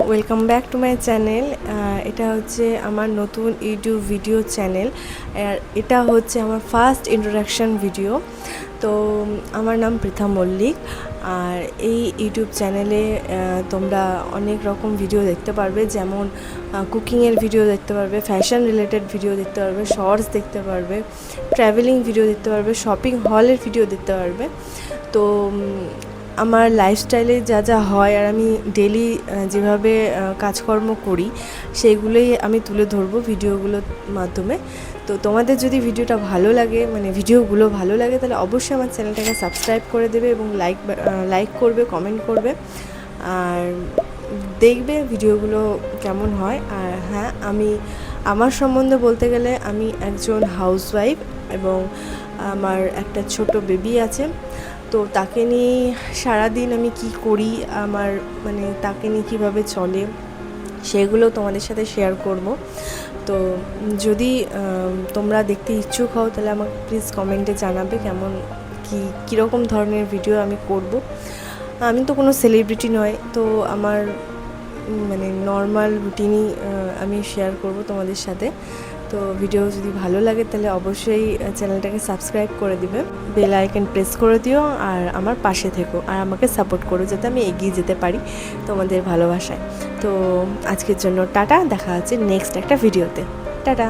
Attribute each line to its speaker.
Speaker 1: Welcome back to my channel. এটা হচ্ছে আমার নতুন ইউটিউব ভিডিও চ্যানেল। আর এটা হচ্ছে আমার ফার্স্ট ইন্ট্রোডাকশান ভিডিও। তো আমার নাম পৃথা মল্লিক। আর এই ইউটিউব চ্যানেলে তোমরা অনেক রকম ভিডিও দেখতে পারবে, যেমন কুকিংয়ের ভিডিও দেখতে পারবে, ফ্যাশন রিলেটেড ভিডিও দেখতে পারবে, শর্টস দেখতে পারবে, ট্র্যাভেলিং ভিডিও দেখতে পারবে, শপিং হলের ভিডিও দেখতে পারবে। তো আমার লাইফস্টাইলে যা যা হয় আর আমি ডেলি যেভাবে কাজকর্ম করি সেইগুলোই আমি তুলে ধরবো ভিডিওগুলোর মাধ্যমে। তো তোমাদের যদি ভিডিওটা ভালো লাগে, মানে ভিডিওগুলো ভালো লাগে, তাহলে অবশ্যই আমার চ্যানেলটাকে সাবস্ক্রাইব করে দেবে এবং লাইক করবে, কমেন্ট করবে আর দেখবে ভিডিওগুলো কেমন হয়। আর হ্যাঁ, আমার সম্বন্ধে বলতে গেলে আমি একজন হাউসওয়াইফ এবং আমার একটা ছোট বেবি আছে। তো তাকে নিয়ে সারাদিন আমি কি করি, আমার মানে তাকে নিয়ে কীভাবে চলে সেগুলো তোমাদের সাথে শেয়ার করব। তো যদি তোমরা দেখতে ইচ্ছুক হও তাহলে আমাকে প্লিজ কমেন্টে জানাবে কীরকম ধরনের ভিডিও আমি করব। আমি তো কোনো সেলিব্রিটি নয়, তো আমার মানে নর্মাল রুটিনই আমি শেয়ার করব তোমাদের সাথে। তো ভিডিও যদি ভালো লাগে তাহলে অবশ্যই চ্যানেলটাকে সাবস্ক্রাইব করে দিবে, বেল আইকন প্রেস করে দিও আর আমার পাশে থেকো আর আমাকে সাপোর্ট করো যাতে আমি এগিয়ে যেতে পারি তোমাদের ভালোবাসায়। তো আজকের জন্য টাটা, দেখা হচ্ছে নেক্সট একটা ভিডিওতে। টাটা।